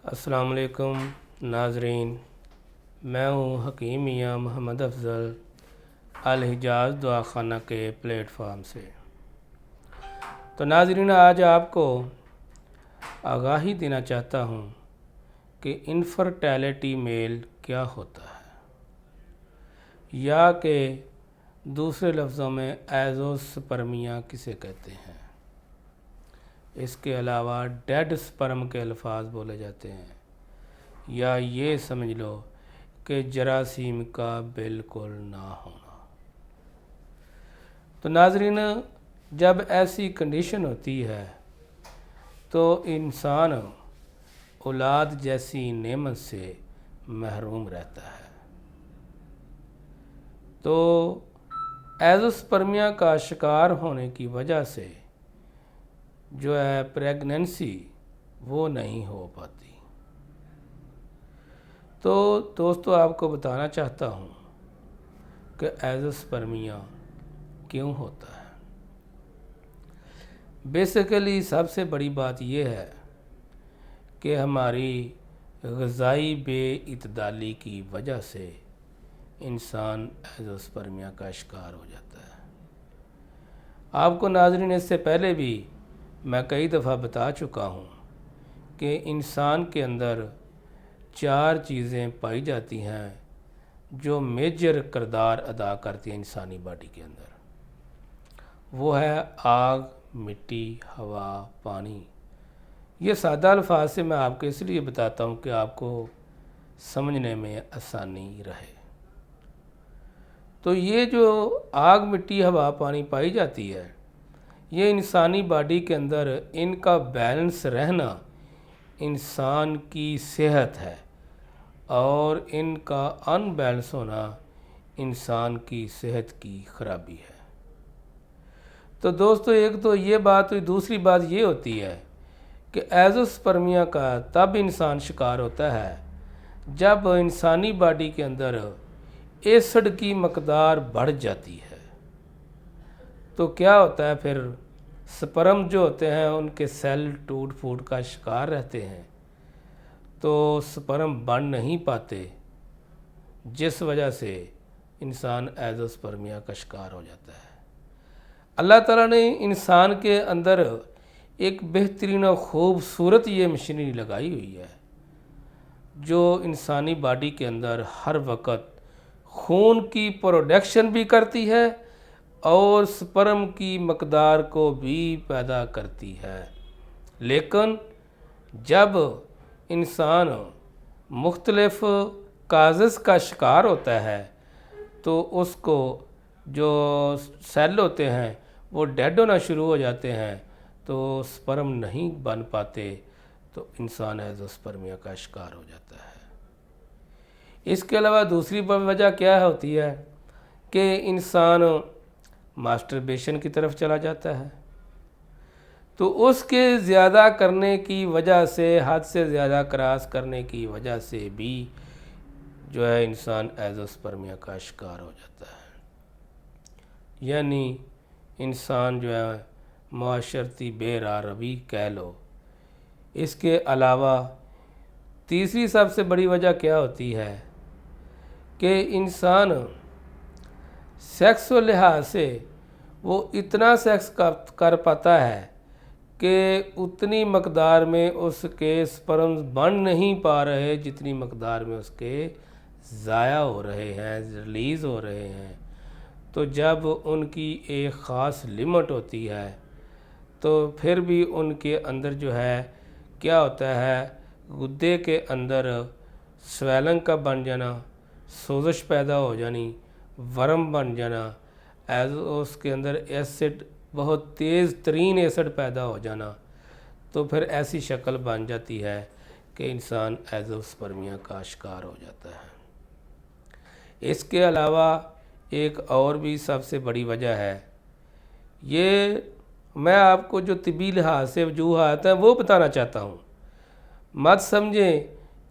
अस्सलाम वालेकुम नाजरीन, मैं हूँ हकीम मियाँ मोहम्मद अफज़ल अल हिजाज़ दुआ खाना के प्लेटफार्म से। तो नाजरीन, आज आपको आगाही देना चाहता हूँ कि इनफर्टिलिटी मेल क्या होता है, या कि दूसरे लफ्ज़ों में एज़ोस्पर्मिया किसे कहते हैं। इसके अलावा डेड स्पर्म के अल्फाज बोले जाते हैं, या ये समझ लो कि जरासीम का बिल्कुल ना होना। तो नाजरीन, जब ऐसी कंडीशन होती है तो इंसान औलाद जैसी नेमत से महरूम रहता है। तो एज़ोस्पर्मिया का शिकार होने की वजह से जो है प्रेगनेंसी वो नहीं हो पाती। तो दोस्तों, आपको बताना चाहता हूँ कि एज़ोस्पर्मिया क्यों होता है। बेसिकली सबसे बड़ी बात यह है कि हमारी ग़िज़ाई बेइतदाली की वजह से इंसान एज़ोस्पर्मिया का शिकार हो जाता है। आपको नाज़रीन, इससे पहले भी मैं कई दफ़ा बता चुका हूँ कि इंसान के अंदर 4 चीज़ें पाई जाती हैं जो मेजर किरदार अदा करती हैं इंसानी बॉडी के अंदर। वो है आग, मिट्टी, हवा, पानी। ये सादा अल्फाज से मैं आपको इसलिए बताता हूँ कि आपको समझने में आसानी रहे। तो ये जो आग, मिट्टी, हवा, पानी पाई जाती है, ये इंसानी बॉडी के अंदर इनका बैलेंस रहना इंसान की सेहत है, और इनका अनबैलेंस होना इंसान की सेहत की ख़राबी है। तो दोस्तों, एक तो ये बात हुई। दूसरी बात ये होती है कि एज़ोस्पर्मिया का तब इंसान शिकार होता है जब इंसानी बॉडी के अंदर एसिड की मकदार बढ़ जाती है। तो क्या होता है, फिर स्पर्म जो होते हैं उनके सेल टूट फूट का शिकार रहते हैं, तो स्पर्म बन नहीं पाते, जिस वजह से इंसान एज़ोस्पर्मिया का शिकार हो जाता है। अल्लाह ताला ने इंसान के अंदर एक बेहतरीन और ख़ूबसूरत ये मशीनरी लगाई हुई है जो इंसानी बॉडी के अंदर हर वक्त खून की प्रोडक्शन भी करती है और स्पर्म की मकदार को भी पैदा करती है। लेकिन जब इंसान मुख्तलिफ काज़ज़ का शिकार होता है तो उसको जो सेल होते हैं वो डेड होना शुरू हो जाते हैं, तो स्पर्म नहीं बन पाते, तो इंसान एज़ोस्पर्मिया का शिकार हो जाता है। इसके अलावा दूसरी वजह क्या होती है कि इंसान मास्टरबेशन की तरफ चला जाता है, तो उसके ज़्यादा करने की वजह से, हद से ज़्यादा क्रॉस करने की वजह से भी जो है इंसान एज़ोस्पर्मिया का शिकार हो जाता है। यानी इंसान जो है माशरती बेरारवी कह लो। इसके अलावा तीसरी सबसे बड़ी वजह क्या होती है कि इंसान सेक्स लिहाज से वो इतना सेक्स कर पाता है कि उतनी मकदार में उसके स्पर्म बन नहीं पा रहे जितनी मकदार में उसके ज़ाया हो रहे हैं, रिलीज़ हो रहे हैं। तो जब उनकी एक ख़ास लिमिट होती है तो फिर भी उनके अंदर जो है क्या होता है, गुद्दे के अंदर स्वेलिंग का बन जाना, सोजिश पैदा हो जानी, वर्म बन जाना, उसके अंदर एसिड, बहुत तेज़ तरीन एसिड पैदा हो जाना। तो फिर ऐसी शक्ल बन जाती है कि इंसान एज़ोस्पर्मिया का शिकार हो जाता है। इसके अलावा एक और भी सबसे बड़ी वजह है, ये मैं आपको जो तिबी लिहाज से वजूहात हैं वो बताना चाहता हूँ। मत समझें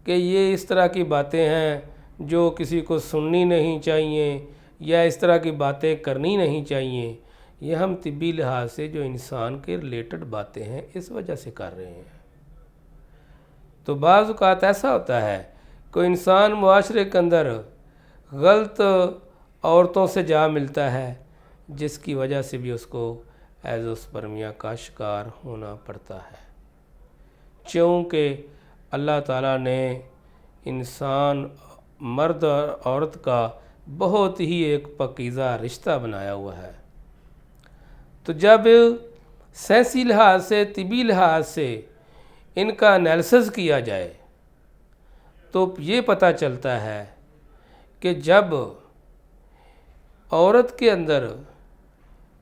कि ये इस तरह की बातें हैं जो किसी को सुननी नहीं चाहिए या इस तरह की बातें करनी नहीं चाहिए। ये हम तिबी लिहाज से जो इंसान के रिलेटेड बातें हैं इस वजह से कर रहे हैं। تو بعض اوقات ایسا ہوتا ہے کوئی انسان معاشرے کے اندر غلط عورتوں سے جا ملتا ہے، جس کی وجہ سے بھی اس کو ایزوسپرمیا کا شکار ہونا پڑتا ہے، چونکہ اللہ تعالیٰ نے انسان مرد اور عورت کا بہت ہی ایک پاکیزہ رشتہ بنایا ہوا ہے۔ تو جب سائنسی لحاظ سے، طبی لحاظ سے ان کا انالیسس کیا جائے تو یہ پتہ چلتا ہے کہ جب عورت کے اندر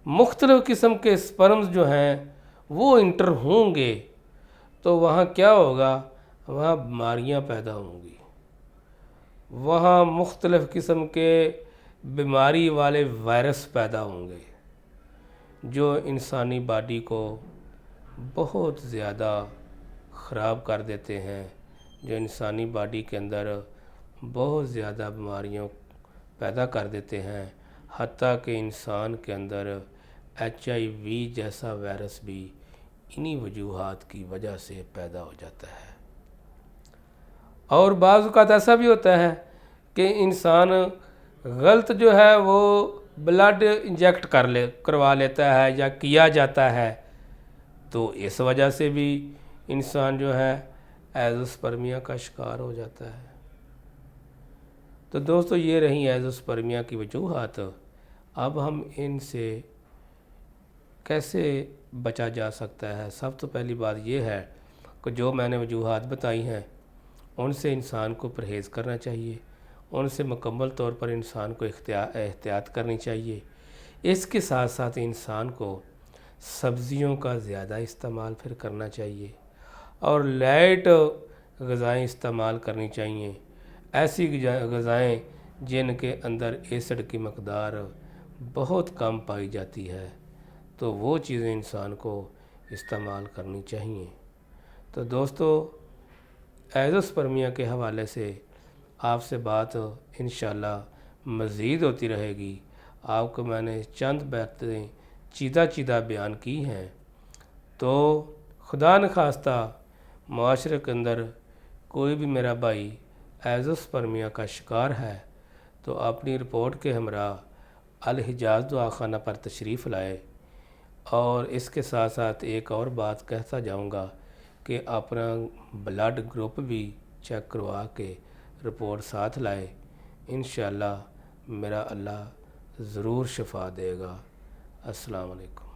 مختلف قسم کے سپرمز جو ہیں وہ انٹر ہوں گے تو وہاں کیا ہوگا؟ وہاں بیماریاں پیدا ہوں گی، وہاں مختلف قسم کے بیماری والے وائرس پیدا ہوں گے جو انسانی باڈی کو بہت زیادہ خراب کر دیتے ہیں، جو انسانی باڈی کے اندر بہت زیادہ بیماریوں پیدا کر دیتے ہیں، حتیٰ کہ انسان کے اندر HIV جیسا وائرس بھی انہی وجوہات کی وجہ سے پیدا ہو جاتا ہے۔ اور بعض اوقات ایسا بھی ہوتا ہے کہ انسان غلط جو ہے وہ بلڈ انجیکٹ کروا لیتا ہے یا کیا جاتا ہے، تو اس وجہ سے بھی انسان جو ہے ایزوسپرمیا کا شکار ہو جاتا ہے۔ تو دوستو یہ رہی ایزوسپرمیا کی وجوہات۔ اب ہم ان سے کیسے بچا جا سکتا ہے؟ سب تو پہلی بات یہ ہے کہ جو میں نے وجوہات بتائی ہیں ان سے انسان کو پرہیز کرنا چاہیے، ان سے مکمل طور پر انسان کو احتیاط کرنی چاہیے۔ اس کے ساتھ ساتھ انسان کو سبزیوں کا زیادہ استعمال پھر کرنا چاہیے اور لائٹ غذائیں استعمال کرنی چاہیے، ایسی غذائیں جن کے اندر ایسڈ کی مقدار بہت کم پائی جاتی ہے، تو وہ چیزیں انسان کو استعمال کرنی چاہیے۔ تو دوستو ایزوسپرمیا کے حوالے سے آپ سے بات انشاءاللہ مزید ہوتی رہے گی۔ آپ کو میں نے چند باتیں چیدہ بیان کی ہیں، تو خدا نخواستہ معاشرے کے اندر کوئی بھی میرا بھائی ایزوسپرمیا کا شکار ہے تو اپنی رپورٹ کے ہمراہ الحجاز دعاخانہ پر تشریف لائے۔ اور اس کے ساتھ ساتھ ایک اور بات کہتا جاؤں گا کہ اپنا بلڈ گروپ بھی چیک کروا کے رپورٹ ساتھ لائے، انشاءاللہ میرا اللہ ضرور شفا دے گا۔ السلام علیکم۔